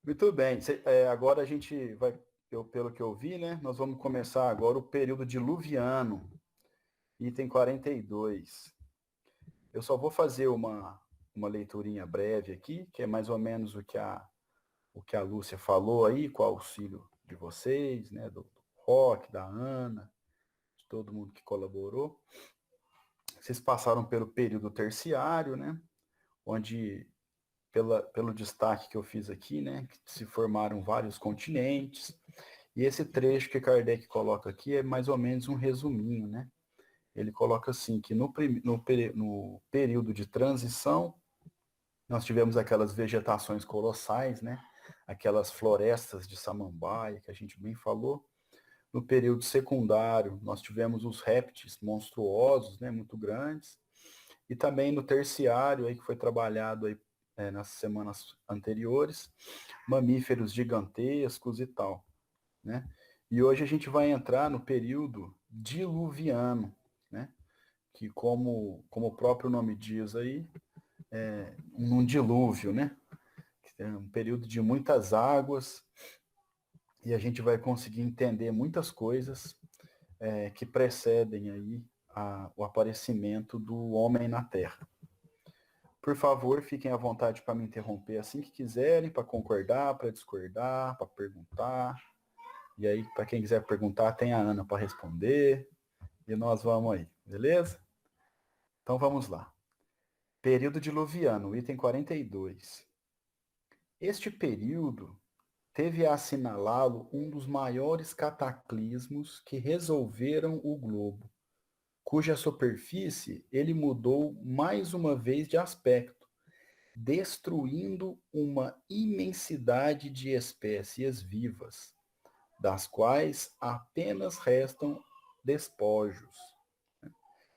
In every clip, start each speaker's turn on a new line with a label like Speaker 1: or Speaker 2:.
Speaker 1: Muito bem. Agora a gente vai, pelo que eu vi, né? Nós vamos começar agora o período diluviano, item 42. Eu só vou fazer uma leiturinha breve aqui, que é mais ou menos o que a Lúcia falou aí, com o auxílio de vocês, né? Do Roque, da Ana, de todo mundo que colaborou. Vocês passaram pelo período terciário, né? Onde pelo destaque que eu fiz aqui, né, que se formaram vários continentes, e esse trecho que Kardec coloca aqui é mais ou menos um resuminho, né? Ele coloca assim, que no período de transição, nós tivemos aquelas vegetações colossais, né? Aquelas florestas de samambaia, que a gente bem falou. No período secundário, nós tivemos os répteis monstruosos, né, muito grandes. E também no terciário, aí, que foi trabalhado aí, nas semanas anteriores, mamíferos gigantescos e tal, né? E hoje a gente vai entrar no período diluviano, né? Que como o próprio nome diz aí, é um dilúvio, né? Que é um período de muitas águas e a gente vai conseguir entender muitas coisas que precedem aí o aparecimento do homem na Terra. Por favor, fiquem à vontade para me interromper assim que quiserem, para concordar, para discordar, para perguntar. E aí, para quem quiser perguntar, tem a Ana para responder. E nós vamos aí, beleza? Então vamos lá. Período diluviano, item 42. Este período teve a assinalá-lo um dos maiores cataclismos que resolveram o globo, cuja superfície ele mudou mais uma vez de aspecto, destruindo uma imensidade de espécies vivas, das quais apenas restam despojos.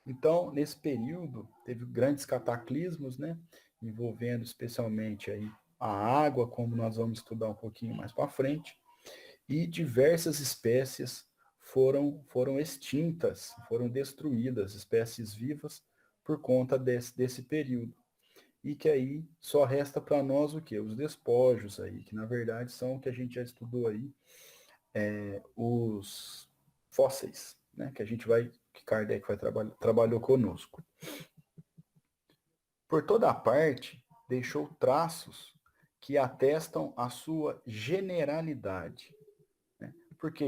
Speaker 1: Então, nesse período, teve grandes cataclismos, né, envolvendo especialmente aí a água, como nós vamos estudar um pouquinho mais para frente, e diversas espécies foram extintas, foram destruídas, espécies vivas, por conta desse período. E que aí só resta para nós o quê? Os despojos aí, que na verdade são o que a gente já estudou aí, os fósseis, né? Que Kardec trabalhou conosco. Por toda a parte, deixou traços que atestam a sua generalidade. Né? Por que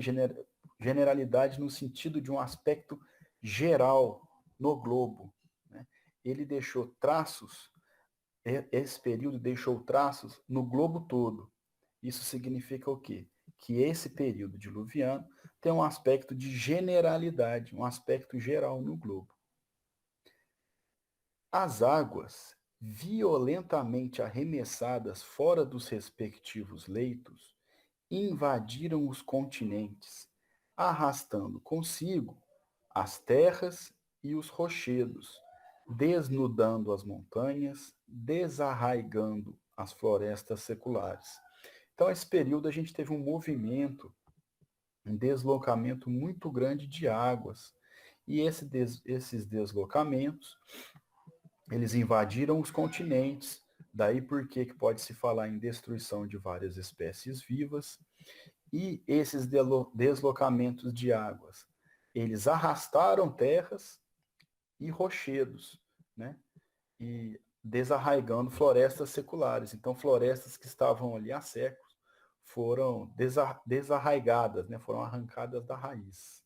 Speaker 1: generalidade no sentido de um aspecto geral no globo? Né? Ele deixou traços, esse período deixou traços no globo todo. Isso significa o quê? Que esse período diluviano tem um aspecto de generalidade, um aspecto geral no globo. As águas, violentamente arremessadas fora dos respectivos leitos, invadiram os continentes, arrastando consigo as terras e os rochedos, desnudando as montanhas, desarraigando as florestas seculares. Então, esse período a gente teve um movimento, um deslocamento muito grande de águas. E esses deslocamentos, eles invadiram os continentes, daí por que pode se falar em destruição de várias espécies vivas, e esses deslocamentos de águas, eles arrastaram terras e rochedos, né? E desarraigando florestas seculares. Então, florestas que estavam ali há séculos foram desarraigadas, né? Foram arrancadas da raiz.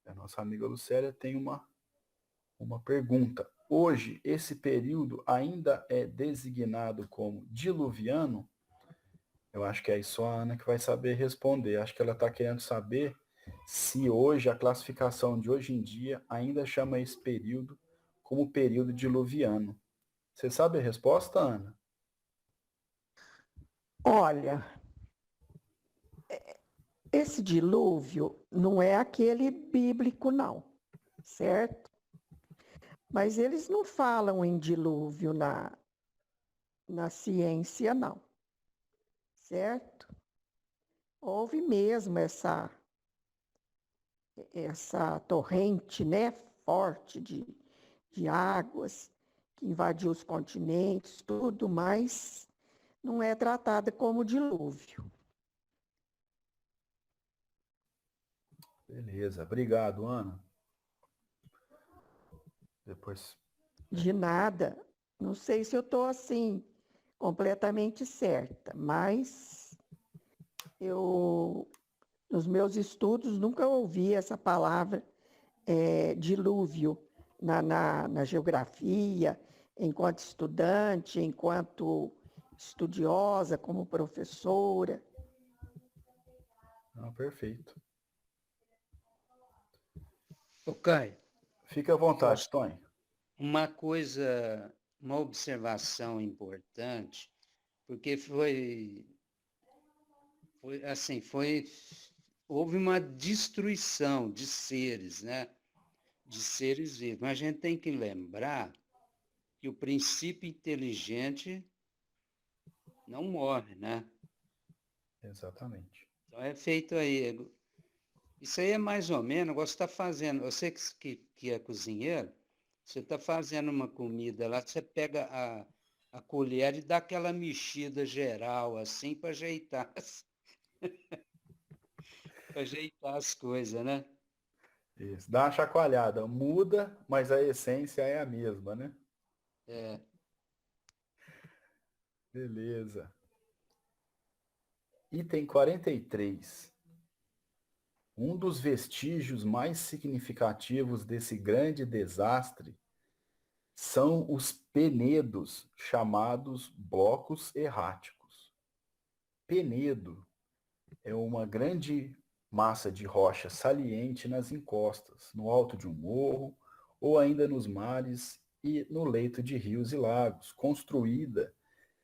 Speaker 1: A nossa amiga Lucélia tem uma pergunta. Hoje, esse período ainda é designado como diluviano? Eu acho que é só a Ana que vai saber responder. Acho que ela está querendo saber se hoje, a classificação de hoje em dia, ainda chama esse período como período diluviano. Você sabe a resposta, Ana?
Speaker 2: Olha, esse dilúvio não é aquele bíblico, não, certo? Mas eles não falam em dilúvio na ciência, não, certo? Houve mesmo essa torrente, né, forte de águas que invadiu os continentes, tudo, mas não é tratada como dilúvio.
Speaker 1: Beleza, obrigado, Ana. Depois.
Speaker 2: De nada. Não sei se eu estou assim completamente certa, mas eu, nos meus estudos, nunca ouvi essa palavra dilúvio na geografia, enquanto estudante, enquanto estudiosa, como professora.
Speaker 1: Não, perfeito.
Speaker 3: Ô, Caio,
Speaker 1: Fique à vontade,
Speaker 3: posso-
Speaker 1: Tony.
Speaker 3: uma coisa, uma observação importante, porque foi assim, houve uma destruição de seres, né? De seres vivos. Mas a gente tem que lembrar que o princípio inteligente não morre, né?
Speaker 1: Exatamente.
Speaker 3: Então é feito aí. Isso aí é mais ou menos, você está fazendo, você que é cozinheiro, você está fazendo uma comida lá, você pega a colher e dá aquela mexida geral, assim, para ajeitar, para ajeitar as coisas, né?
Speaker 1: Isso. Dá uma chacoalhada. Muda, mas a essência é a mesma, né?
Speaker 3: É,
Speaker 1: Beleza. Item 43. Um dos vestígios mais significativos desse grande desastre são os penedos, chamados blocos erráticos. Penedo é uma grande massa de rocha saliente nas encostas, no alto de um morro ou ainda nos mares e no leito de rios e lagos, construída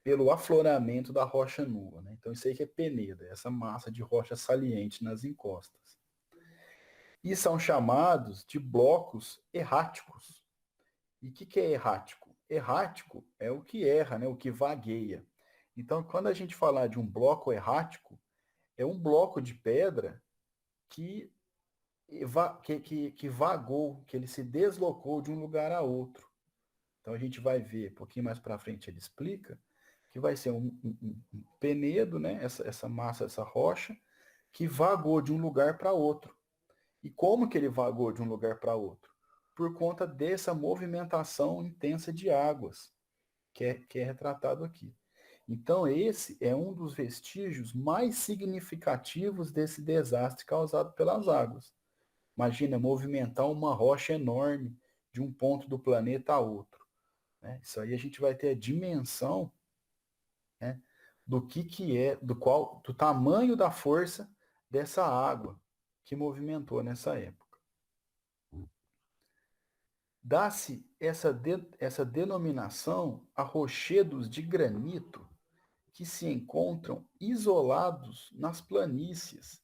Speaker 1: pelo afloramento da rocha nua. Né? Então, isso aí que é peneda, essa massa de rocha saliente nas encostas. E são chamados de blocos erráticos. E o que é errático? Errático é o que erra, né? O que vagueia. Então, quando a gente falar de um bloco errático, é um bloco de pedra que, que vagou, que ele se deslocou de um lugar a outro. Então, a gente vai ver, um pouquinho mais para frente ele explica, que vai ser um penedo, né? Essa massa, essa rocha, que vagou de um lugar para outro. E como que ele vagou de um lugar para outro? Por conta dessa movimentação intensa de águas, que é retratado aqui. Então, esse é um dos vestígios mais significativos desse desastre causado pelas águas. Imagina movimentar uma rocha enorme de um ponto do planeta a outro. Né? Isso aí a gente vai ter a dimensão, né, do que é, do tamanho da força dessa água que movimentou nessa época. Dá-se essa denominação a rochedos de granito que se encontram isolados nas planícies,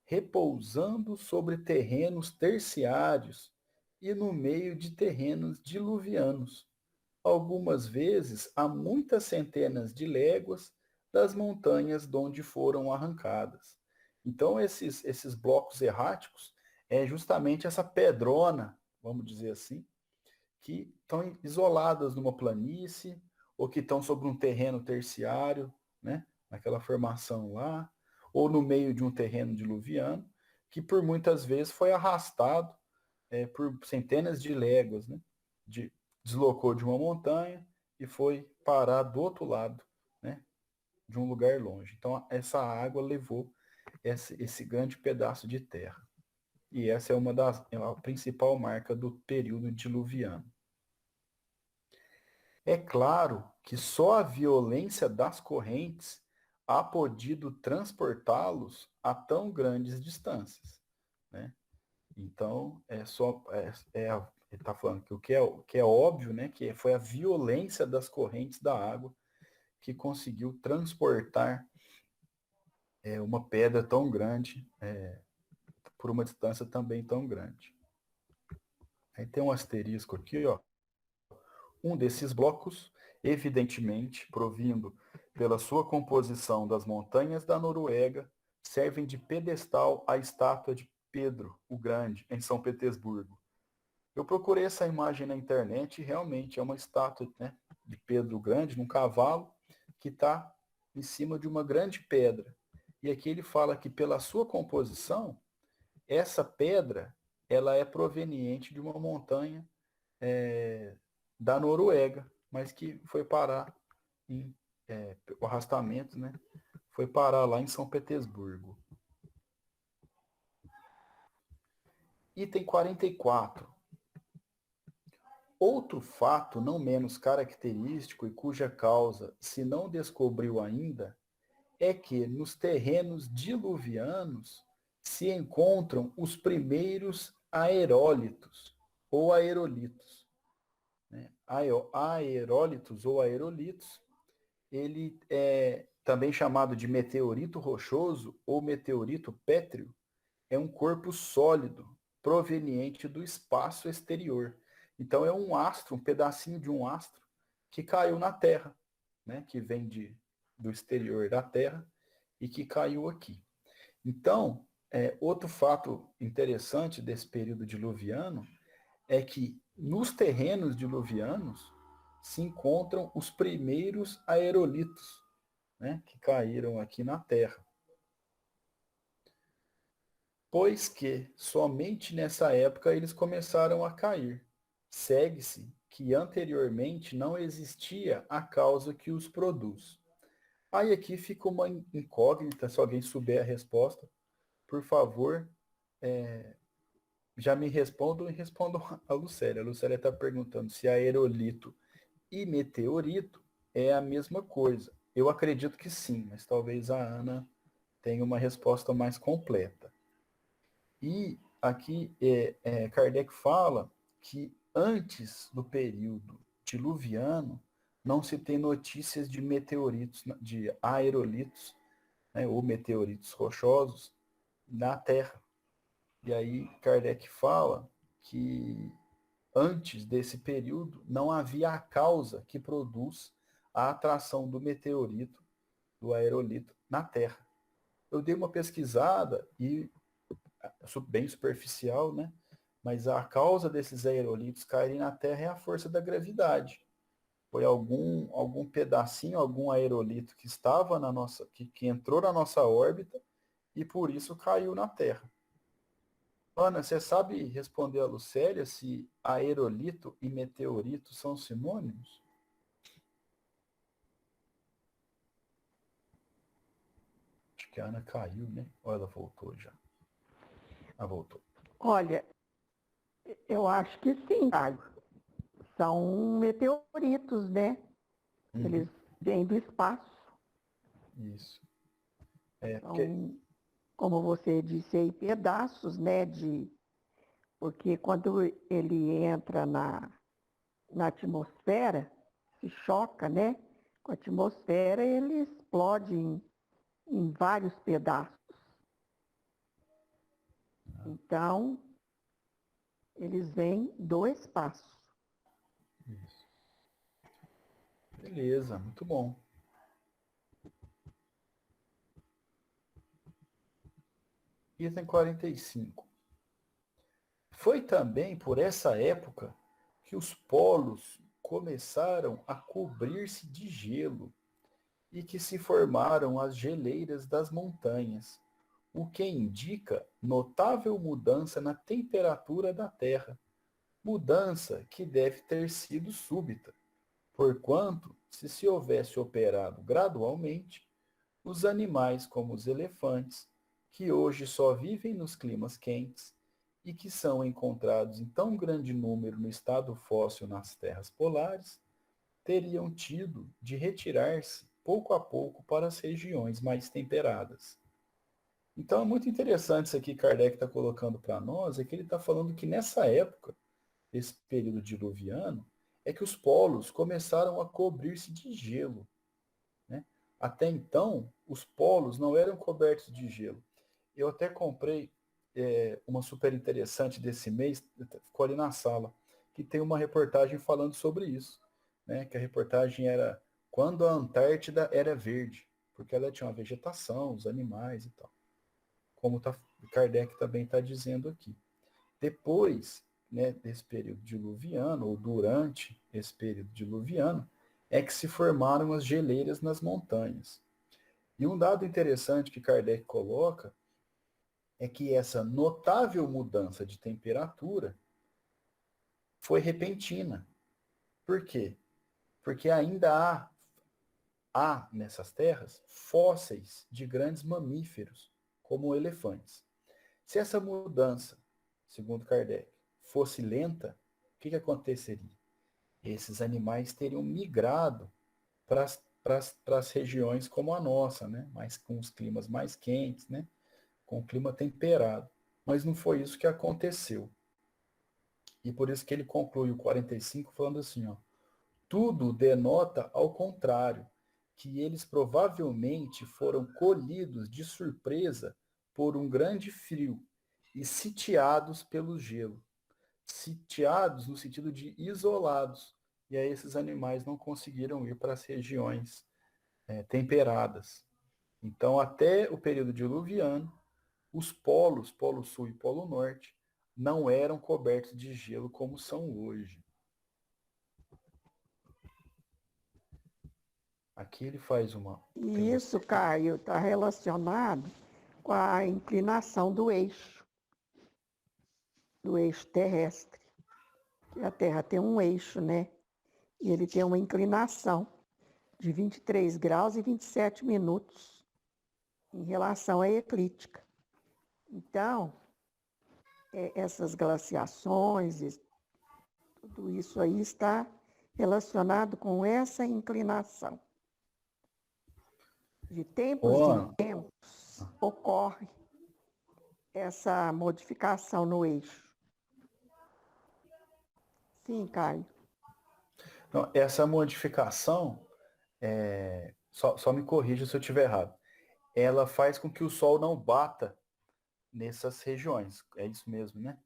Speaker 1: repousando sobre terrenos terciários e no meio de terrenos diluvianos, algumas vezes a muitas centenas de léguas das montanhas de onde foram arrancadas. Então, esses blocos erráticos é justamente essa pedrona, vamos dizer assim, que estão isoladas numa planície ou que estão sobre um terreno terciário, né, naquela formação lá, ou no meio de um terreno diluviano, que por muitas vezes foi arrastado por centenas de léguas, né, deslocou de uma montanha e foi parar do outro lado, né, de um lugar longe. Então essa água levou esse grande pedaço de terra. E essa é a principal marca do período diluviano. É claro que só a violência das correntes há podido transportá-los a tão grandes distâncias, né? Então, ele está falando que o que é óbvio, né, que foi a violência das correntes da água que conseguiu transportar uma pedra tão grande por uma distância também tão grande. Aí tem um asterisco aqui, ó. Um desses blocos, evidentemente provindo pela sua composição das montanhas da Noruega, servem de pedestal à estátua de Pedro o Grande, em São Petersburgo. Eu procurei essa imagem na internet e realmente é uma estátua, né, de Pedro o Grande, num cavalo, que está em cima de uma grande pedra. E aqui ele fala que pela sua composição, essa pedra ela é proveniente de uma montanha da Noruega, mas que foi parar em o arrastamento, né? Foi parar lá em São Petersburgo. Item 44. Outro fato não menos característico e cuja causa se não descobriu ainda é que nos terrenos diluvianos se encontram os primeiros aerólitos ou aerolitos. Aerólitos ou aerolitos, ele é também chamado de meteorito rochoso ou meteorito pétreo, é um corpo sólido proveniente do espaço exterior. Então é um astro, um pedacinho de um astro que caiu na Terra, né? Que vem do exterior da Terra e que caiu aqui. Então, outro fato interessante desse período diluviano é que nos terrenos diluvianos se encontram os primeiros aerolitos, né, que caíram aqui na Terra. Pois que somente nessa época eles começaram a cair. Segue-se que anteriormente não existia a causa que os produz. Aí aqui fica uma incógnita, se alguém souber a resposta, por favor, já me respondam e respondam a Lucélia. A Lucélia está perguntando se aerolito e meteorito é a mesma coisa. Eu acredito que sim, mas talvez a Ana tenha uma resposta mais completa. E aqui Kardec fala que antes do período diluviano não se tem notícias de meteoritos, de aerolitos, né, ou meteoritos rochosos na Terra. E aí Kardec fala que antes desse período não havia a causa que produz a atração do meteorito, do aerolito, na Terra. Eu dei uma pesquisada e bem superficial, né? Mas a causa desses aerolitos caírem na Terra é a força da gravidade. Foi algum pedacinho, algum aerolito que estava na nossa, que entrou na nossa órbita e por isso caiu na Terra. Ana, você sabe responder a Lucélia se aerolito e meteorito são sinônimos? Acho que a Ana caiu, né? Ou ela voltou já? Ah, voltou.
Speaker 2: Olha, eu acho que sim, Caio. São meteoritos, né? Eles vêm do espaço.
Speaker 1: Isso.
Speaker 2: São, como você disse aí, pedaços, né? Porque quando ele entra na atmosfera, se choca, né? Com a atmosfera, ele explode em vários pedaços. Então, eles vêm do espaço.
Speaker 1: Isso. Beleza, muito bom. Item 45. Foi também por essa época que os polos começaram a cobrir-se de gelo e que se formaram as geleiras das montanhas, o que indica notável mudança na temperatura da Terra, mudança que deve ter sido súbita, porquanto, se houvesse operado gradualmente, os animais como os elefantes, que hoje só vivem nos climas quentes e que são encontrados em tão grande número no estado fóssil nas terras polares, teriam tido de retirar-se pouco a pouco para as regiões mais temperadas. Então é muito interessante isso aqui que Kardec está colocando para nós, é que ele está falando que nessa época, esse período diluviano, é que os polos começaram a cobrir-se de gelo. Né? Até então, os polos não eram cobertos de gelo. Eu até comprei uma super interessante desse mês, ficou ali na sala, que tem uma reportagem falando sobre isso. Né? Que a reportagem era quando a Antártida era verde, porque ela tinha uma vegetação, os animais e tal. Como Kardec também está dizendo aqui. Depois, né, desse período diluviano, ou durante esse período diluviano, é que se formaram as geleiras nas montanhas. E um dado interessante que Kardec coloca é que essa notável mudança de temperatura foi repentina. Por quê? Porque ainda há nessas terras fósseis de grandes mamíferos, como elefantes. Se essa mudança, segundo Kardec, fosse lenta, o que aconteceria? Esses animais teriam migrado para as regiões como a nossa, né? Mas com os climas mais quentes, né? Com o clima temperado. Mas não foi isso que aconteceu. E por isso que ele conclui o 45 falando assim, ó, tudo denota ao contrário, que eles provavelmente foram colhidos de surpresa por um grande frio e sitiados pelo gelo. Sitiados no sentido de isolados. E aí esses animais não conseguiram ir para as regiões temperadas. Então, até o período diluviano, os polos, Polo Sul e Polo Norte, não eram cobertos de gelo como são hoje. Aqui ele faz uma...
Speaker 2: E isso, Caio, está relacionado com a inclinação do eixo terrestre. Que a Terra tem um eixo, né? E ele tem uma inclinação de 23 graus e 27 minutos em relação à eclíptica. Então, essas glaciações, tudo isso aí está relacionado com essa inclinação. De tempos em tempos, ocorre essa modificação no eixo. Sim, Caio.
Speaker 1: Não, essa modificação, só me corrija se eu estiver errado, ela faz com que o Sol não bata nessas regiões. É isso mesmo, né?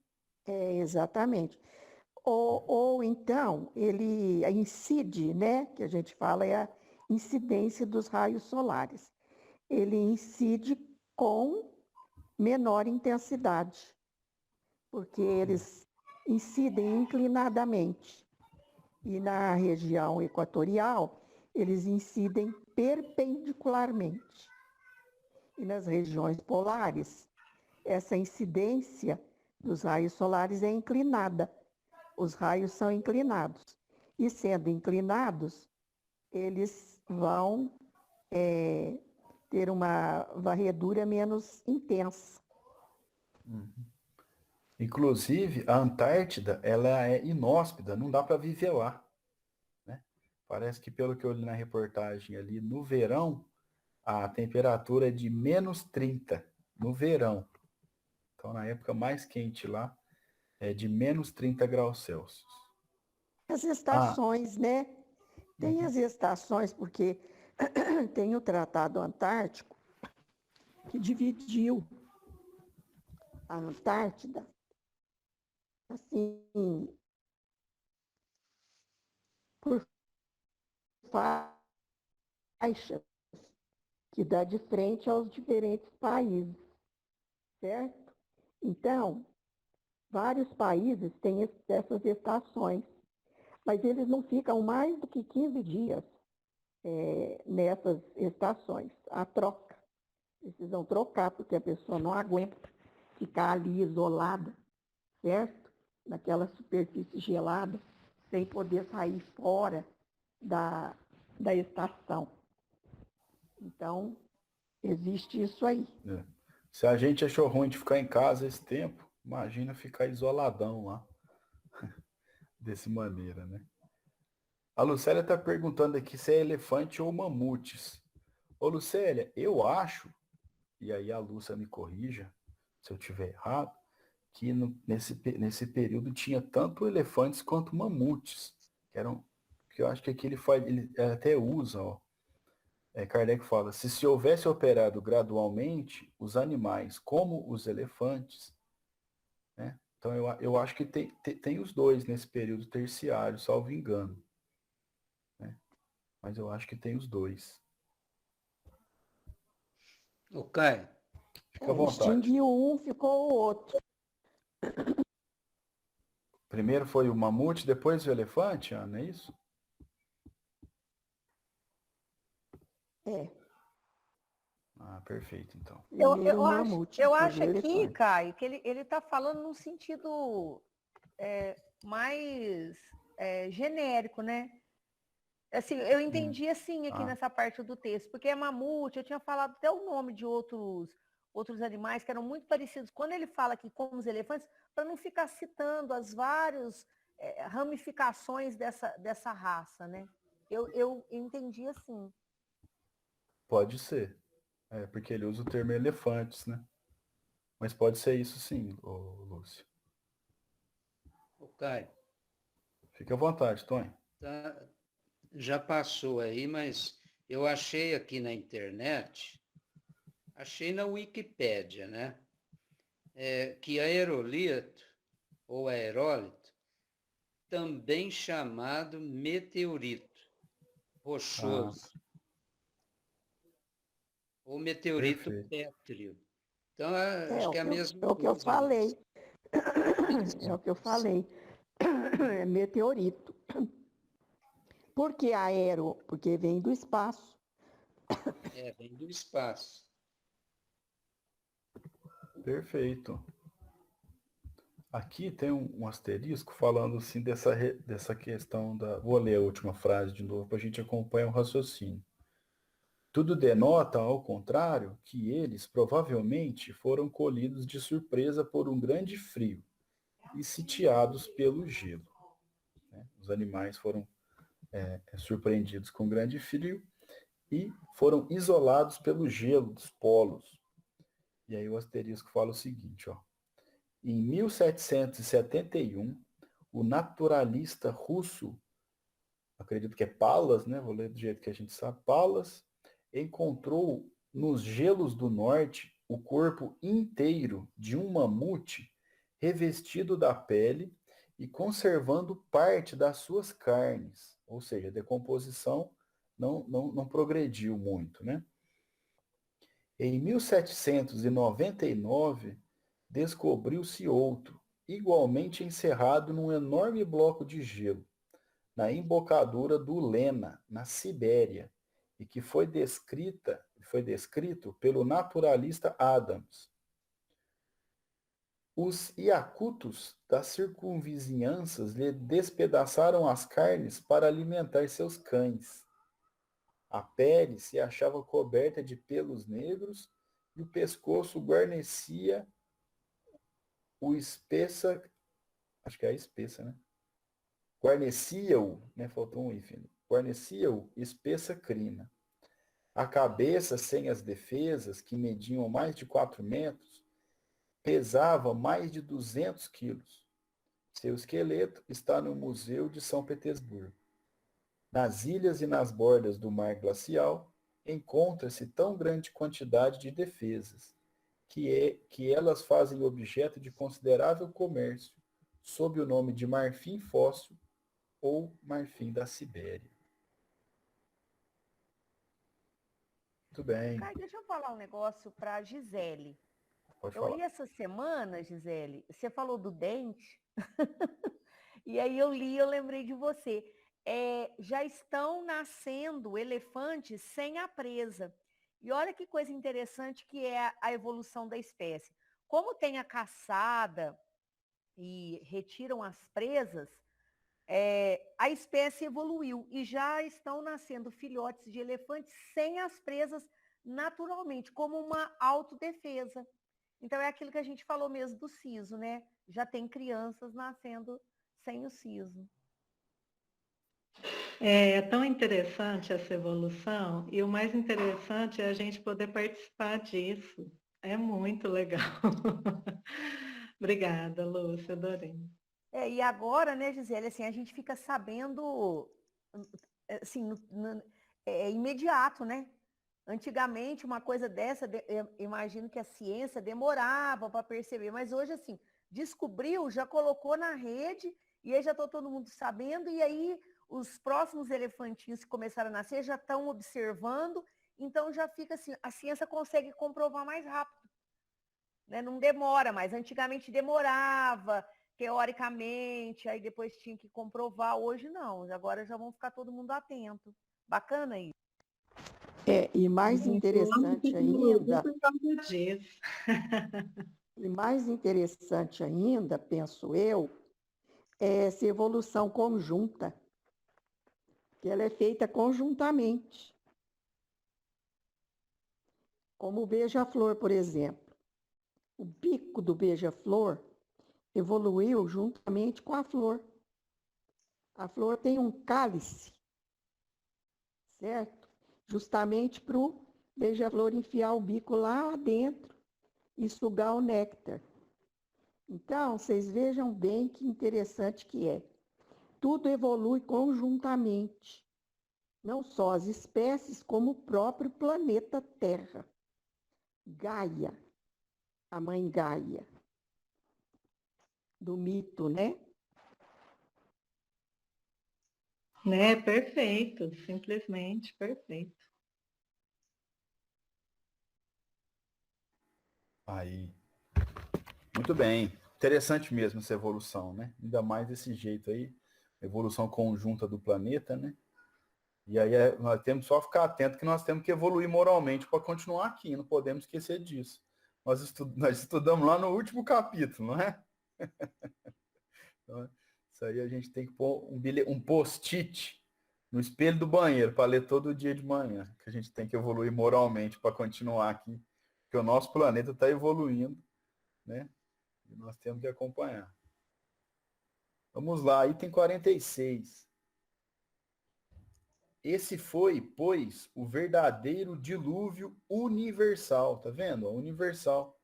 Speaker 2: Exatamente. Ou então, ele incide, né? Que a gente fala é a incidência dos raios solares. Ele incide com menor intensidade, porque eles incidem inclinadamente. E na região equatorial, eles incidem perpendicularmente. E nas regiões polares, essa incidência dos raios solares é inclinada. Os raios são inclinados. E sendo inclinados, eles vão ter uma varredura menos intensa.
Speaker 1: Inclusive, a Antártida, ela é inóspita, não dá para viver lá. Né? Parece que, pelo que eu li na reportagem ali, no verão, a temperatura é de -30, no verão. Então, na época mais quente lá, é de -30 graus Celsius.
Speaker 2: As estações, né? Tem as estações, porque tem o Tratado Antártico, que dividiu a Antártida, assim, por faixas, que dá de frente aos diferentes países, certo? Então, vários países têm essas estações, mas eles não ficam mais do que 15 dias nessas estações, a troca. Precisam trocar, porque a pessoa não aguenta ficar ali isolada, certo? Naquela superfície gelada, sem poder sair fora da estação. Então, existe isso aí.
Speaker 1: Se a gente achou ruim de ficar em casa esse tempo, imagina ficar isoladão lá. Dessa maneira, né? A Lucélia está perguntando aqui se é elefante ou mamutes. Ô, Lucélia, eu acho, e aí a Lúcia me corrija se eu estiver errado, que nesse período tinha tanto elefantes quanto mamutes. Que eu acho que aqui ele até usa, ó. Kardec fala, se houvesse operado gradualmente, os animais, como os elefantes, né? Então eu acho que tem os dois nesse período terciário, salvo engano. Né? Mas eu acho que tem os dois.
Speaker 3: Ô, Caio.
Speaker 1: Fica à vontade.
Speaker 2: Extinguiu um, ficou o outro.
Speaker 1: Primeiro foi o mamute, depois o elefante, Ana, é isso?
Speaker 2: É.
Speaker 1: perfeito, então.
Speaker 2: Primeiro o mamute.
Speaker 4: Eu
Speaker 2: depois
Speaker 4: acho
Speaker 2: o
Speaker 4: aqui,
Speaker 2: elefante.
Speaker 4: Caio, que ele está falando num sentido mais genérico, né? Assim, eu entendi assim aqui nessa parte do texto, porque é mamute, eu tinha falado até o nome de outros animais que eram muito parecidos. Quando ele fala aqui como os elefantes, para não ficar citando as várias ramificações dessa raça, né? Eu entendi assim.
Speaker 1: Pode ser. Porque ele usa o termo elefantes, né? Mas pode ser isso sim, ô Lúcio.
Speaker 3: Ô, Caio,
Speaker 1: Fique à vontade, Tony.
Speaker 3: tá, já passou aí, mas eu achei aqui na internet, achei na Wikipédia, né? Que aerolito, ou aerólito, também chamado meteorito rochoso, ou meteorito
Speaker 1: Perfeito.
Speaker 3: pétreo. Então, acho que é a mesma
Speaker 2: É o que eu
Speaker 3: coisa.
Speaker 2: falei. É o que eu falei. É meteorito. Por que aero? Porque vem do espaço.
Speaker 3: Vem do espaço.
Speaker 1: Perfeito. Aqui tem um asterisco falando assim dessa questão da. Vou ler a última frase de novo para a gente acompanhar o raciocínio. Tudo denota, ao contrário, que eles provavelmente foram colhidos de surpresa por um grande frio e sitiados pelo gelo. Os animais foram surpreendidos com grande frio e foram isolados pelo gelo dos polos. E aí o asterisco fala o seguinte, ó. Em 1771, o naturalista russo, acredito que é Pallas, né? Vou ler do jeito que a gente sabe, Pallas, encontrou nos gelos do norte o corpo inteiro de um mamute revestido da pele e conservando parte das suas carnes, ou seja, a decomposição não progrediu muito, né? Em 1799, descobriu-se outro, igualmente encerrado num enorme bloco de gelo, na embocadura do Lena, na Sibéria, e que foi descrito pelo naturalista Adams. Os iacutos das circunvizinhanças lhe despedaçaram as carnes para alimentar seus cães. A pele se achava coberta de pelos negros e o pescoço guarnecia o espessa, acho que é a espessa, né? Guarnecia-o, né? Faltou um enfim. Guarnecia-o espessa crina. A cabeça, sem as defesas, que mediam mais de 4 metros, pesava mais de 200 quilos. Seu esqueleto está no Museu de São Petersburgo. Nas ilhas e nas bordas do mar glacial, encontra-se tão grande quantidade de defesas, que elas fazem objeto de considerável comércio, sob o nome de marfim fóssil ou marfim da Sibéria. Muito bem.
Speaker 4: Caio, deixa eu falar um negócio para a Gisele.
Speaker 1: Pode
Speaker 4: Eu
Speaker 1: falar.
Speaker 4: li essa semana, Gisele, você falou do dente, e aí eu lembrei de você. Já estão nascendo elefantes sem a presa. E olha que coisa interessante que é a evolução da espécie. Como tem a caçada e retiram as presas, a espécie evoluiu e já estão nascendo filhotes de elefantes sem as presas naturalmente, como uma autodefesa. Então é aquilo que a gente falou mesmo do siso, né? Já tem crianças nascendo sem o siso.
Speaker 5: É tão interessante essa evolução, e o mais interessante é a gente poder participar disso. É muito legal. Obrigada, Lúcia, adorei.
Speaker 4: E agora, né, Gisele, assim, a gente fica sabendo, assim, imediato, né? Antigamente, uma coisa dessa, eu imagino que a ciência demorava para perceber, mas hoje, assim, descobriu, já colocou na rede, e aí já está todo mundo sabendo, e aí os próximos elefantinhos que começaram a nascer já estão observando, então já fica assim, a ciência consegue comprovar mais rápido, né? Não demora mais. Antigamente demorava, teoricamente, aí depois tinha que comprovar, hoje não, agora já vão ficar todo mundo atento. Bacana isso.
Speaker 2: E mais interessante ainda,
Speaker 5: por causa disso.
Speaker 2: e mais interessante ainda, penso eu, é essa evolução conjunta, que ela é feita conjuntamente. Como o beija-flor, por exemplo. O bico do beija-flor evoluiu juntamente com a flor. A flor tem um cálice, certo? Justamente para o beija-flor enfiar o bico lá dentro e sugar o néctar. Então, vocês vejam bem que interessante que é. Tudo evolui conjuntamente, não só as espécies, como o próprio planeta Terra. Gaia, a mãe Gaia, do mito, né?
Speaker 5: Né? Perfeito, simplesmente perfeito.
Speaker 1: Aí. Muito bem. Interessante mesmo essa evolução, né? Ainda mais desse jeito aí, evolução conjunta do planeta, né? E aí nós temos só ficar atento que nós temos que evoluir moralmente para continuar aqui, não podemos esquecer disso. Nós estudamos lá no último capítulo, não é? Então, isso aí a gente tem que pôr um post-it no espelho do banheiro para ler todo dia de manhã, que a gente tem que evoluir moralmente para continuar aqui, porque o nosso planeta está evoluindo, né? E nós temos que acompanhar. Vamos lá, item 46. Esse foi, pois, o verdadeiro dilúvio universal, tá vendo? Universal.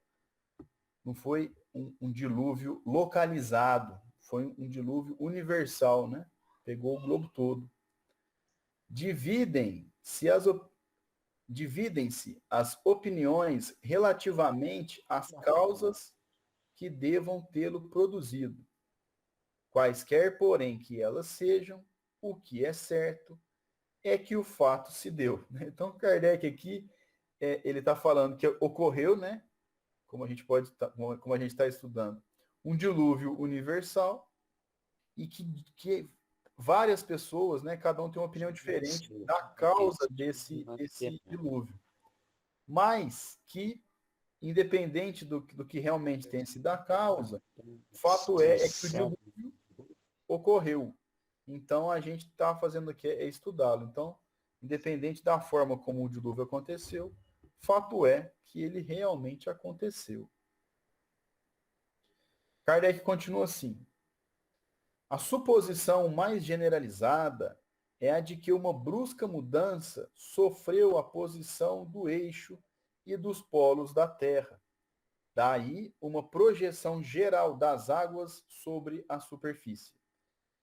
Speaker 1: Não foi um dilúvio localizado, foi um dilúvio universal, né? Pegou o globo todo. Dividem-se as opiniões relativamente às causas que devam tê-lo produzido. Quaisquer, porém, que elas sejam, o que é certo é que o fato se deu. Então, Kardec aqui, ele está falando que ocorreu, né? Como a gente está estudando, um dilúvio universal e que várias pessoas, né? Cada um tem uma opinião diferente da causa desse dilúvio. Mas que, independente do que realmente tenha sido a causa, o fato é que o dilúvio ocorreu. Então, a gente está fazendo aqui é estudá-lo. Então, independente da forma como o dilúvio aconteceu, fato é que ele realmente aconteceu. Kardec continua assim. A suposição mais generalizada é a de que uma brusca mudança sofreu a posição do eixo e dos polos da Terra. Daí, uma projeção geral das águas sobre a superfície.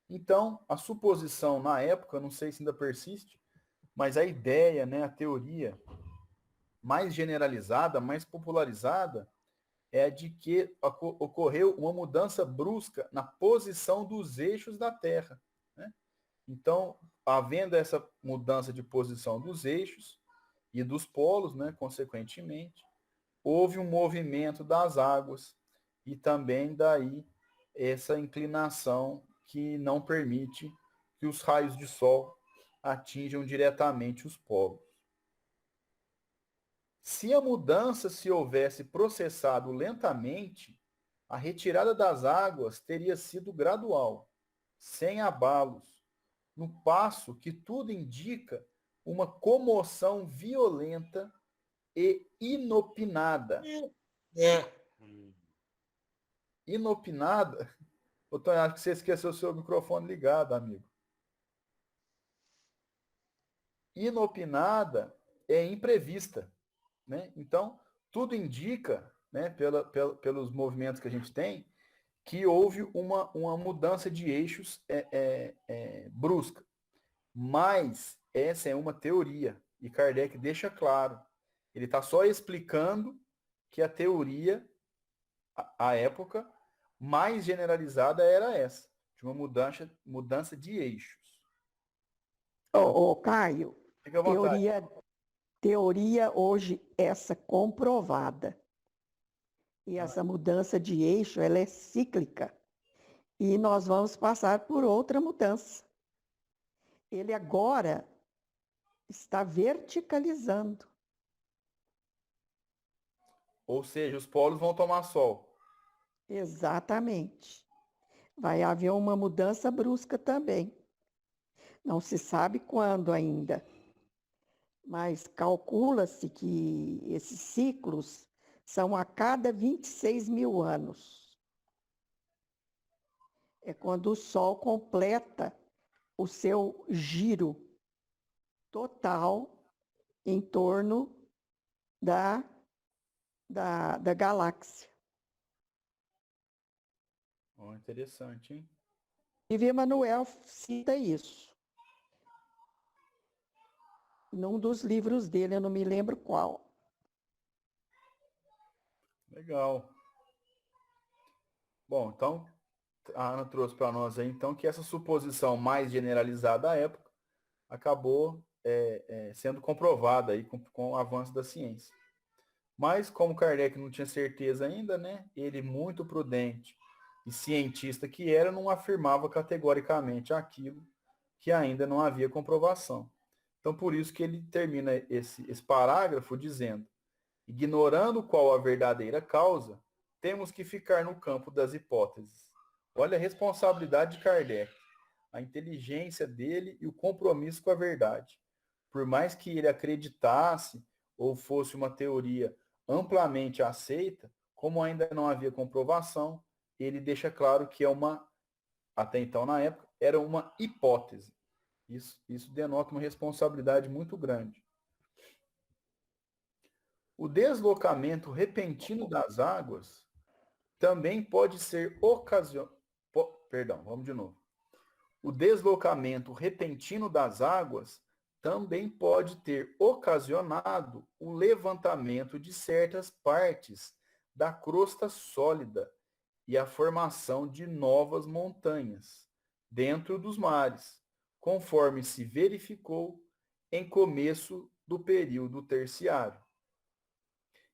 Speaker 1: Então, a suposição na época, não sei se ainda persiste, mas a ideia, né, a teoria mais generalizada, mais popularizada, é a de que ocorreu uma mudança brusca na posição dos eixos da Terra, né? Então, havendo essa mudança de posição dos eixos e dos polos, né, consequentemente, houve um movimento das águas e também daí essa inclinação que não permite que os raios de sol atinjam diretamente os polos. Se a mudança se houvesse processado lentamente, a retirada das águas teria sido gradual, sem abalos, no passo que tudo indica uma comoção violenta e inopinada. Inopinada? Ô, Tonho, acho que você esqueceu o seu microfone ligado, amigo. Inopinada é imprevista, né? Então, tudo indica, né, pelos movimentos que a gente tem, que houve uma mudança de eixos brusca. Mas essa é uma teoria, e Kardec deixa claro. Ele está só explicando que a teoria, à época, mais generalizada era essa, de uma mudança de eixos.
Speaker 2: Caio,
Speaker 1: Fica à vontade.
Speaker 2: teoria hoje essa comprovada. E essa mudança de eixo, ela é cíclica. E nós vamos passar por outra mudança. Ele agora está verticalizando.
Speaker 1: Ou seja, os polos vão tomar sol.
Speaker 2: Exatamente. Vai haver uma mudança brusca também. Não se sabe quando ainda, mas calcula-se que esses ciclos são a cada 26 mil anos. É quando o Sol completa o seu giro total em torno da galáxia.
Speaker 1: Oh, interessante, hein?
Speaker 2: E Emmanuel cita isso num dos livros dele, eu não me lembro qual.
Speaker 1: Legal. Bom, então, a Ana trouxe para nós aí, então, que essa suposição mais generalizada à época acabou sendo comprovada aí com o avanço da ciência. Mas, como Kardec não tinha certeza ainda, né, ele, muito prudente e cientista que era, não afirmava categoricamente aquilo que ainda não havia comprovação. Então, por isso que ele termina esse parágrafo dizendo: ignorando qual a verdadeira causa, temos que ficar no campo das hipóteses. Olha a responsabilidade de Kardec, a inteligência dele e o compromisso com a verdade. Por mais que ele acreditasse ou fosse uma teoria amplamente aceita, como ainda não havia comprovação, ele deixa claro que até então na época, era uma hipótese. Isso denota uma responsabilidade muito grande. O deslocamento repentino das águas também pode ser Perdão, vamos de novo. O deslocamento repentino das águas também pode ter ocasionado o levantamento de certas partes da crosta sólida e a formação de novas montanhas dentro dos mares, conforme se verificou em começo do período terciário.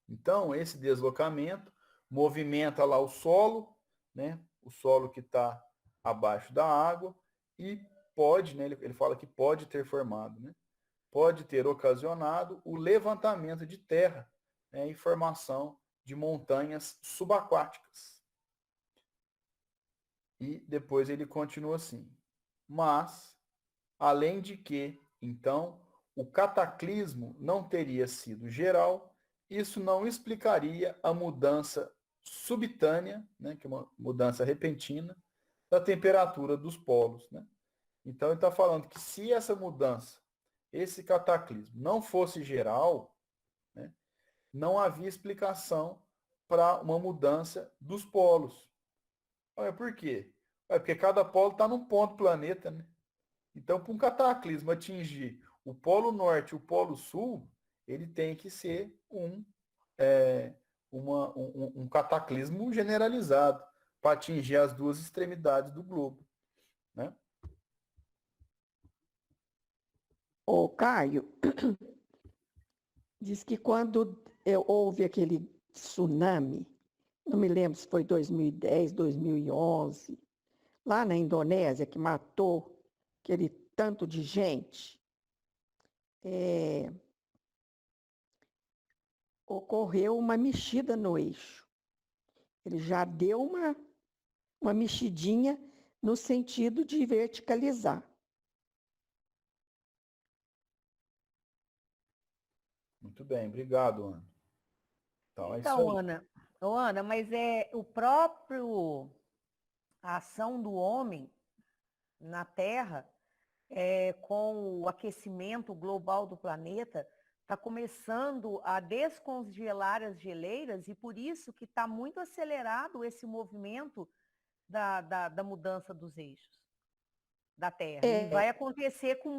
Speaker 1: Então, esse deslocamento movimenta lá o solo, né? O solo que está abaixo da água, e pode, né? Ele fala que pode ter formado, né? Pode ter ocasionado o levantamento de terra, né? E formação de montanhas subaquáticas. E depois ele continua assim: mas, além de que, então, o cataclismo não teria sido geral, isso não explicaria a mudança subitânea, né, que é uma mudança repentina, da temperatura dos polos. Né? Então, ele está falando que se essa mudança, esse cataclismo, não fosse geral, né, não havia explicação para uma mudança dos polos. Olha, por quê? Porque cada polo está num ponto do planeta. Né? Então, para um cataclismo atingir o Polo Norte e o Polo Sul, ele tem que ser um cataclismo generalizado para atingir as duas extremidades do globo. Né?
Speaker 2: O Caio diz que quando houve aquele tsunami, não me lembro se foi 2010, 2011, lá na Indonésia, que matou aquele tanto de gente, ocorreu uma mexida no eixo. Ele já deu uma mexidinha no sentido de verticalizar.
Speaker 1: Muito bem, obrigado, Ana. Então, é isso
Speaker 4: Então,
Speaker 1: aí.
Speaker 4: Ana, mas a ação do homem na Terra, com o aquecimento global do planeta, está começando a descongelar as geleiras e por isso que está muito acelerado esse movimento da mudança dos eixos da Terra. E vai acontecer com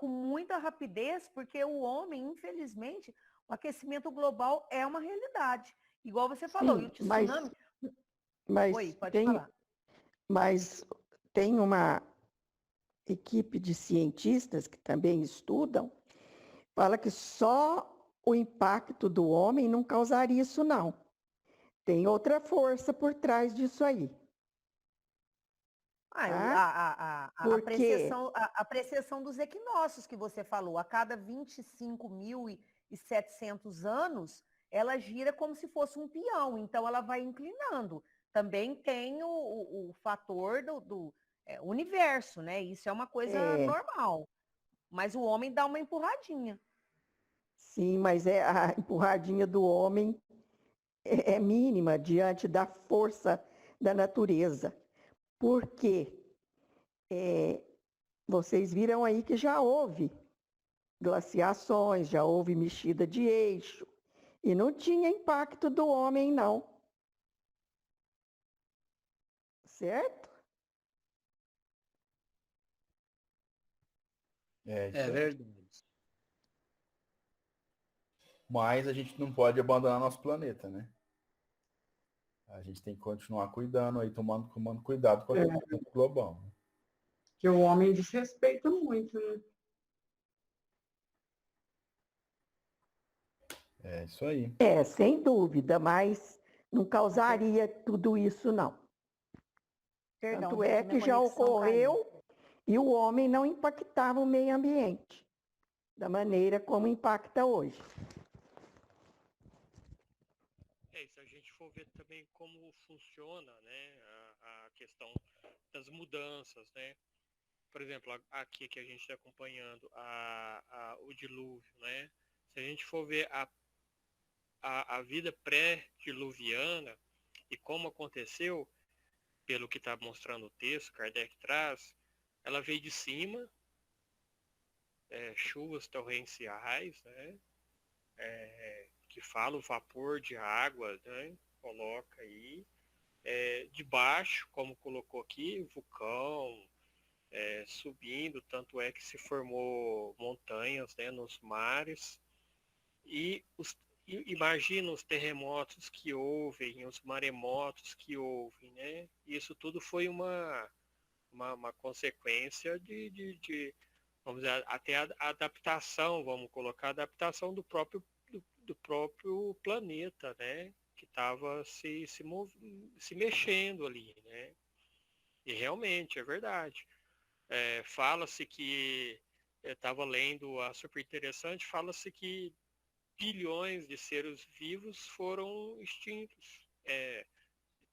Speaker 4: muita rapidez, porque o homem, infelizmente, o aquecimento global é uma realidade. Igual você falou,
Speaker 2: Sim,
Speaker 4: e o tsunami...
Speaker 2: Oi, pode falar. Mas tem uma equipe de cientistas que também estudam, fala que só o impacto do homem não causaria isso, não. Tem outra força por trás disso aí. tá?
Speaker 4: A
Speaker 2: Porque
Speaker 4: precessão dos equinócios que você falou, a cada 25.700 anos, ela gira como se fosse um peão, então ela vai inclinando. Também tem o fator do universo, né? Isso é uma coisa
Speaker 2: é,
Speaker 4: normal. Mas o homem dá uma empurradinha.
Speaker 2: sim, mas a empurradinha do homem é mínima diante da força da natureza. Porque vocês viram aí que já houve glaciações, já houve mexida de eixo, e não tinha impacto do homem, não. Certo?
Speaker 1: É isso
Speaker 3: É
Speaker 1: aí.
Speaker 3: verdade.
Speaker 1: Mas a gente não pode abandonar nosso planeta, né? A gente tem que continuar cuidando aí, tomando cuidado com o aquecimento global. Né?
Speaker 6: Que o homem desrespeita muito, né?
Speaker 1: É isso aí.
Speaker 2: Sem dúvida, mas não causaria tudo isso, não.
Speaker 4: Perdão,
Speaker 2: Tanto é
Speaker 4: gente, minha
Speaker 2: que já
Speaker 4: conexão caiu.
Speaker 2: ocorreu e o homem não impactava o meio ambiente da maneira como impacta hoje.
Speaker 7: E se a gente for ver também como funciona, né, a questão das mudanças, né? Por exemplo, aqui que a gente está acompanhando o dilúvio, né? Se a gente for ver a vida pré-diluviana e como aconteceu, pelo que está mostrando o texto, Kardec traz, ela veio de cima, chuvas torrenciais, né? Que fala o vapor de água, né? Coloca aí. De baixo, como colocou aqui, vulcão subindo, tanto é que se formou montanhas, né, nos mares. E imagina os terremotos que houve, os maremotos que houve, né? Isso tudo foi uma consequência vamos dizer, até a adaptação, vamos colocar, a adaptação do próprio planeta, né? Que estava se mexendo ali, né? E realmente, é verdade. Fala-se que, eu estava lendo a super interessante, fala-se que bilhões de seres vivos foram extintos,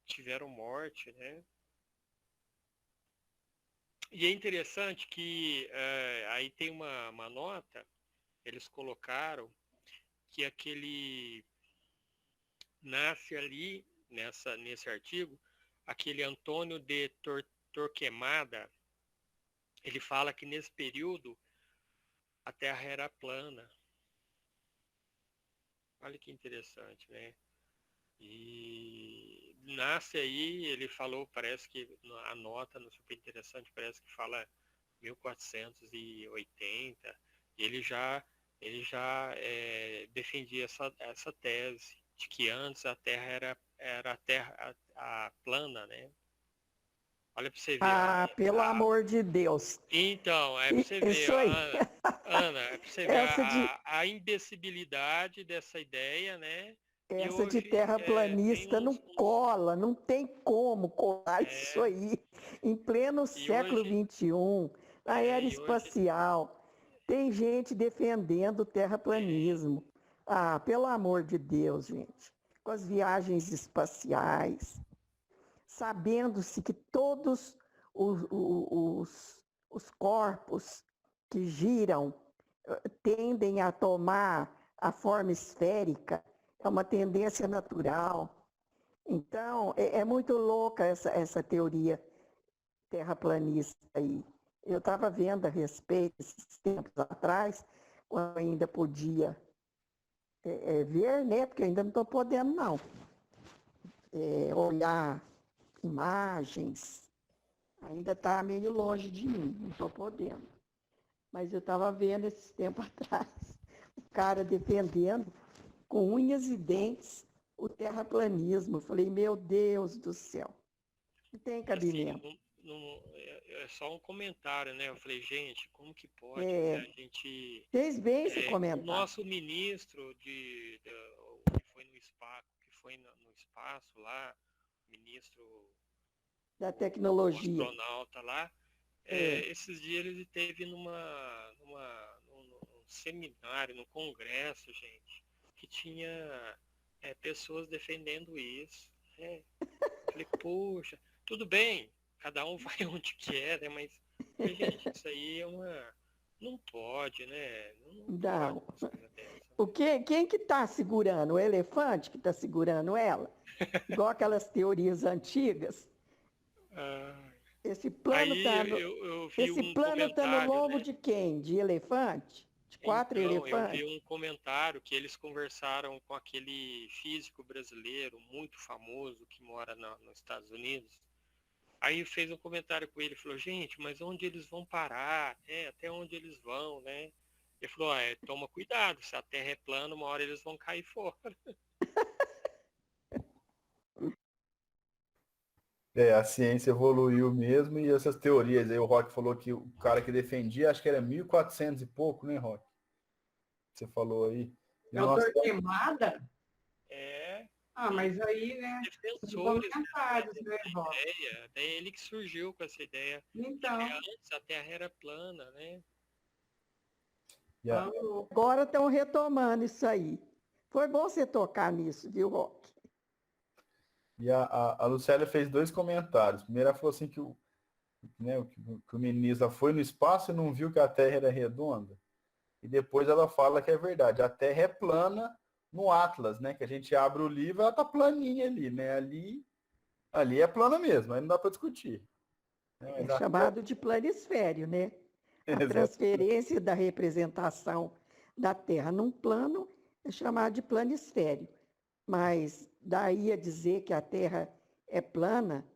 Speaker 7: tiveram morte, né? E é interessante que aí tem uma nota, eles colocaram que aquele nasce ali, nesse artigo, aquele Antônio de Torquemada, ele fala que nesse período a Terra era plana. Olha que interessante, né? E nasce aí, ele falou, parece que a nota no super interessante, parece que fala 1480. Ele já defendia essa tese de que antes a Terra era a Terra a plana, né? Olha para você ver.
Speaker 2: Pelo amor de Deus.
Speaker 7: Então, é para você ver,
Speaker 2: Isso aí.
Speaker 7: Ana, é para você ver a imbecilidade dessa ideia, né? E
Speaker 2: Essa de
Speaker 7: hoje tem
Speaker 2: terraplanista não cola, não tem como colar isso
Speaker 7: é,
Speaker 2: aí. Em pleno
Speaker 7: e
Speaker 2: século
Speaker 7: hoje,
Speaker 2: XXI, na era
Speaker 7: e hoje,
Speaker 2: espacial, tem gente defendendo o terraplanismo. Pelo amor de Deus, gente. Com as viagens espaciais, sabendo-se que todos os corpos que giram tendem a tomar a forma esférica, é uma tendência natural. Então, é muito louca essa teoria terraplanista aí. Eu estava vendo a respeito, esses tempos atrás, quando ainda podia ver, né? Porque eu ainda não estou podendo, não. Olhar imagens, ainda está meio longe de mim, não estou podendo. Mas eu estava vendo esses tempos atrás, o cara defendendo com unhas e dentes o terraplanismo. Eu falei, meu Deus do céu, não tem cabimento.
Speaker 7: assim, é só um comentário, né? Eu falei, gente, como que pode, né? A gente,
Speaker 2: Fez bem esse
Speaker 7: o
Speaker 2: comentário.
Speaker 7: nosso ministro que foi no espaço, no espaço lá, ministro
Speaker 2: Da
Speaker 7: o
Speaker 2: tecnologia.
Speaker 7: astronauta lá.
Speaker 2: É.
Speaker 7: Esses dias ele esteve num seminário, num congresso, gente, que tinha pessoas defendendo isso. Né? Falei, poxa, tudo bem, cada um vai onde quer, né? Mas, gente, isso aí é uma. Não pode, né? Não pode
Speaker 2: Não.
Speaker 7: uma coisa dessa.
Speaker 2: Quem que está segurando? O elefante que está segurando ela? Igual aquelas teorias antigas.
Speaker 7: Ah,
Speaker 2: Esse plano
Speaker 7: aí
Speaker 2: está
Speaker 7: eu vi
Speaker 2: esse
Speaker 7: um
Speaker 2: plano tá no
Speaker 7: comentário,
Speaker 2: lombo
Speaker 7: né?
Speaker 2: de quem? De elefante? De 4
Speaker 7: Então, eu vi
Speaker 2: elefantes?
Speaker 7: um comentário que eles conversaram com aquele físico brasileiro muito famoso que mora nos Estados Unidos. Aí fez um comentário com ele, falou, gente, mas onde eles vão parar? Até onde eles vão, né? Ele falou, toma cuidado, se a Terra é plana, uma hora eles vão cair fora.
Speaker 1: A ciência evoluiu mesmo e essas teorias aí, o Rock falou que o cara que defendia, acho que era 1400 e pouco, né, Rock? Você falou aí. E
Speaker 6: É o
Speaker 1: nós
Speaker 6: Torquemada?
Speaker 7: É,
Speaker 6: Ah, mas aí, né? Os
Speaker 7: defensores
Speaker 6: comentários,
Speaker 7: dessa
Speaker 6: né, Ró?
Speaker 7: ideia, daí ele que surgiu com essa ideia de que
Speaker 6: Então,
Speaker 7: antes a Terra era plana, né?
Speaker 1: e a,
Speaker 6: falou.
Speaker 2: Agora estão retomando isso aí. Foi bom você tocar nisso, viu, Rock?
Speaker 1: a Lucélia fez dois comentários. Primeiro, ela falou assim que que o ministro foi no espaço e não viu que a Terra era redonda. E depois ela fala que é verdade. A Terra é plana no Atlas, né? Que a gente abre o livro, ela tá planinha ali, né? Ali é plana mesmo, aí não dá para discutir. Né?
Speaker 2: É
Speaker 1: Mas a Terra...
Speaker 2: chamado de planisfério, né? A
Speaker 1: Exato.
Speaker 2: transferência da representação da Terra num plano é chamado de planisfério. Mas daí a dizer que a Terra é plana,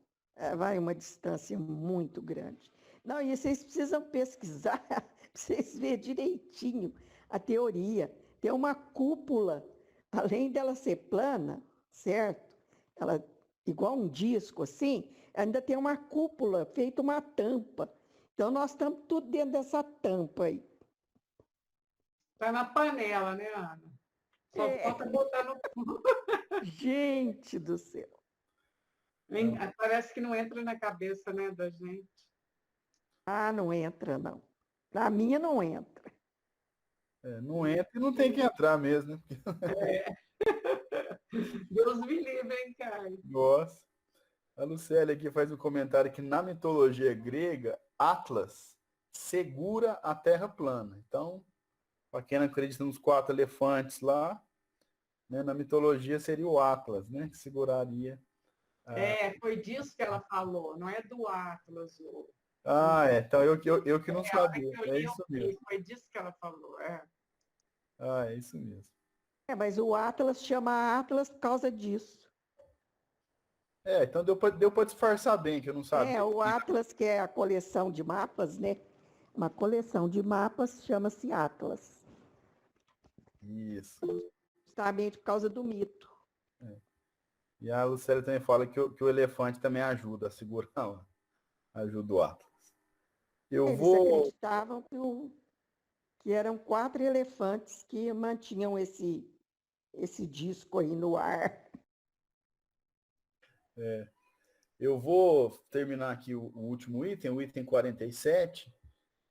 Speaker 2: vai uma distância muito grande. Não, e vocês precisam pesquisar para vocês verem direitinho a teoria. Tem uma cúpula, além dela ser plana, certo? Ela igual um disco assim, ainda tem uma cúpula, feita uma tampa. Então nós estamos tudo dentro dessa tampa aí.
Speaker 6: Tá na panela, né, Ana? Só falta botar no.
Speaker 2: Gente do céu.
Speaker 6: Parece que não entra na cabeça, né, da gente.
Speaker 2: Ah, não entra, não. Na minha não entra.
Speaker 1: Não entra e não tem que entrar mesmo, né?
Speaker 6: Deus me livre, hein, Caio?
Speaker 1: Nossa. A Lucélia aqui faz um comentário que na mitologia grega, Atlas segura a Terra plana. Então, para quem não acredita nos 4 elefantes lá, né, na mitologia seria o Atlas, né? Que seguraria.
Speaker 6: Foi disso que ela falou, não é do Atlas.
Speaker 1: Então eu que não
Speaker 6: A hora
Speaker 1: sabia.
Speaker 6: que eu
Speaker 1: É
Speaker 6: li, eu
Speaker 1: isso
Speaker 6: vi,
Speaker 1: mesmo.
Speaker 6: foi disso que ela falou.
Speaker 1: É isso mesmo.
Speaker 2: Mas o Atlas chama Atlas por causa disso.
Speaker 1: Então deu para disfarçar bem, que eu não sabia.
Speaker 2: O Atlas, que é a coleção de mapas, né? Uma coleção de mapas chama-se Atlas.
Speaker 1: Isso.
Speaker 2: Justamente por causa do mito.
Speaker 1: E a Lucélia também fala que o elefante também ajuda a segurar, ajuda o Atlas.
Speaker 2: Eles acreditavam que eram 4 elefantes que mantinham esse disco aí no ar.
Speaker 1: Eu vou terminar aqui o último item, o item 47,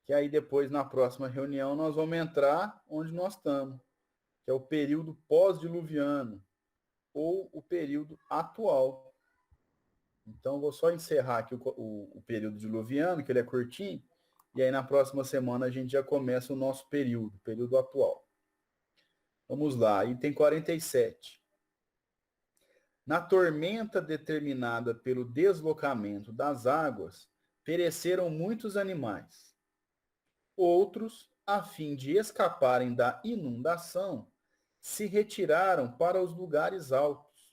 Speaker 1: que aí depois, na próxima reunião, nós vamos entrar onde nós estamos, que é o período pós-diluviano, ou o período atual. Então, vou só encerrar aqui o período diluviano, que ele é curtinho, e aí na próxima semana a gente já começa o nosso período atual. Vamos lá, item 47. Na tormenta determinada pelo deslocamento das águas, pereceram muitos animais. Outros, a fim de escaparem da inundação, se retiraram para os lugares altos,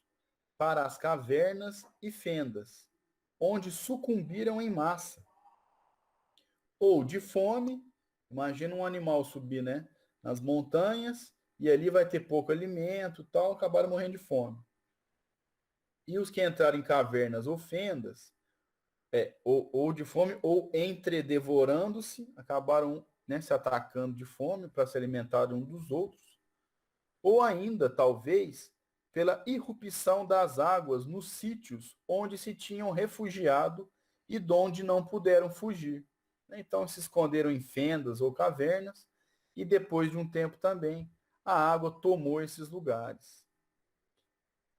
Speaker 1: para as cavernas e fendas, onde sucumbiram em massa. Ou de fome, imagina um animal subir, né, nas montanhas, e ali vai ter pouco alimento, tal, acabaram morrendo de fome. E os que entraram em cavernas ou fendas, ou de fome, ou entredevorando-se, acabaram, né, se atacando de fome para se alimentar um dos outros. Ou ainda, talvez, pela irrupção das águas nos sítios onde se tinham refugiado e donde não puderam fugir. Então se esconderam em fendas ou cavernas, e depois de um tempo também, a água tomou esses lugares.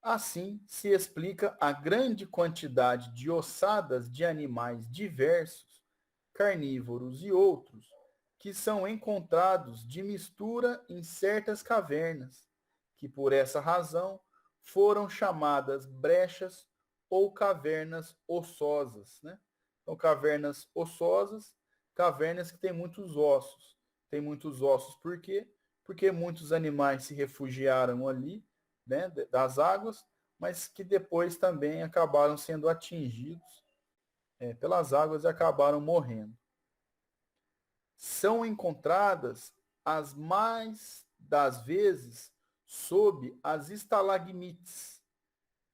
Speaker 1: Assim se explica a grande quantidade de ossadas de animais diversos, carnívoros e outros, que são encontrados de mistura em certas cavernas, que por essa razão foram chamadas brechas ou cavernas ossosas, né? Então, cavernas ossosas, cavernas que têm muitos ossos. Tem muitos ossos por quê? Porque muitos animais se refugiaram ali, né, das águas, mas que depois também acabaram sendo atingidos pelas águas e acabaram morrendo. São encontradas as mais das vezes sob as estalagmites.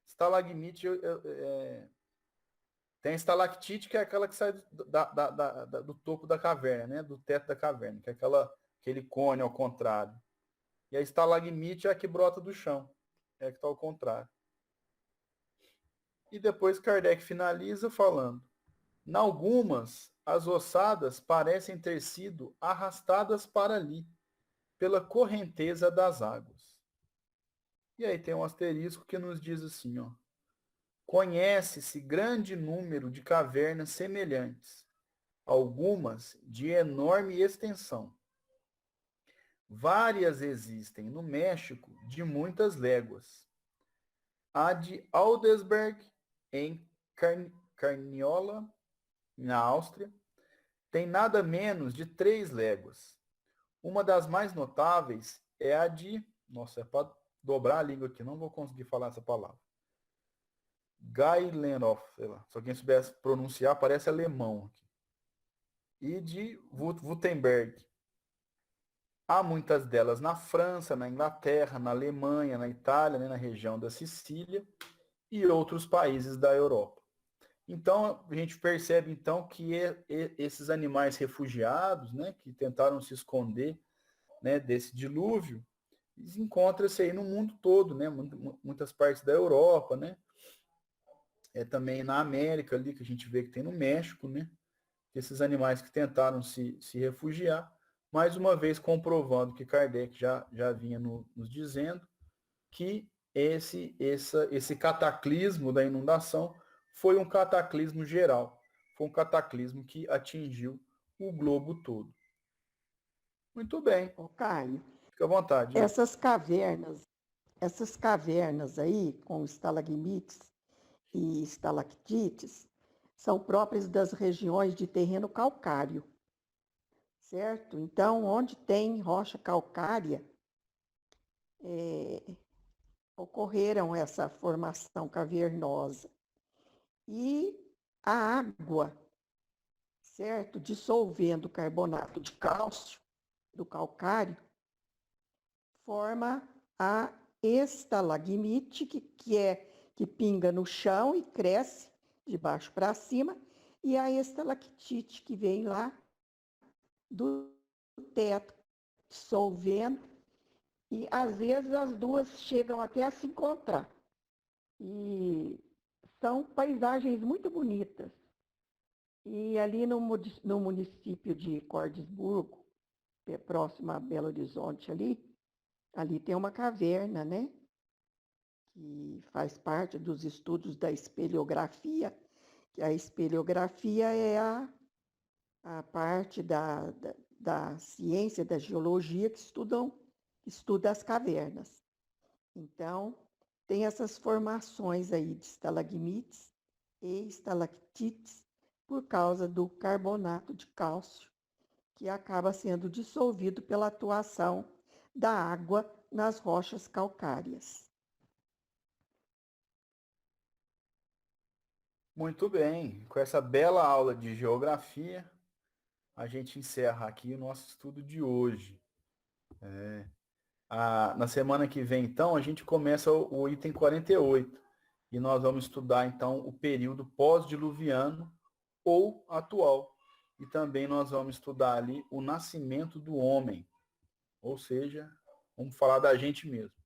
Speaker 1: Estalagmite tem estalactite, que é aquela que sai do topo da caverna, né? Do teto da caverna, que é aquele cone ao contrário. E a estalagmite é a que brota do chão, é a que está ao contrário. E depois Kardec finaliza falando: "Em algumas, as ossadas parecem ter sido arrastadas para ali, pela correnteza das águas." E aí tem um asterisco que nos diz assim, ó: "Conhece-se grande número de cavernas semelhantes, algumas de enorme extensão. Várias existem no México de muitas léguas. A de Aldesberg, em Carniola, na Áustria, tem nada menos de 3 léguas. Uma das mais notáveis é a de..." Nossa, é para dobrar a língua aqui, não vou conseguir falar essa palavra. Gailenhof, sei lá. Se alguém soubesse pronunciar, parece alemão aqui. E de Württemberg. Há muitas delas na França, na Inglaterra, na Alemanha, na Itália, né, na região da Sicília e outros países da Europa. Então, a gente percebe então que esses animais refugiados, né, que tentaram se esconder, né, desse dilúvio, encontram-se aí no mundo todo, né, muitas partes da Europa, né, também na América ali, que a gente vê que tem no México, né, esses animais que tentaram se refugiar, mais uma vez comprovando que Kardec já vinha nos dizendo que esse cataclismo da inundação foi um cataclismo geral, foi um cataclismo que atingiu o globo todo. Muito bem.
Speaker 2: Ô, Caio,
Speaker 1: Fica à vontade.
Speaker 2: essas cavernas aí, com estalagmites e estalactites, são próprias das regiões de terreno calcário, certo? Então, onde tem rocha calcária, ocorreram essa formação cavernosa. E a água, certo? Dissolvendo o carbonato de cálcio do calcário, forma a estalagmite, que pinga no chão e cresce de baixo para cima, e a estalactite, que vem lá do teto, dissolvendo, e às vezes as duas chegam até a se encontrar. E são paisagens muito bonitas. E ali no município de Cordisburgo, próximo a Belo Horizonte ali tem uma caverna, né? Que faz parte dos estudos da espeleografia, que a espeleografia é a parte da ciência da geologia que estuda as cavernas. Então, tem essas formações aí de estalagmites e estalactites por causa do carbonato de cálcio, que acaba sendo dissolvido pela atuação da água nas rochas calcárias.
Speaker 1: Muito bem. Com essa bela aula de geografia, a gente encerra aqui o nosso estudo de hoje. Na semana que vem, então, a gente começa o item 48. E nós vamos estudar, então, o período pós-diluviano ou atual. E também nós vamos estudar ali o nascimento do homem. Ou seja, vamos falar da gente mesmo.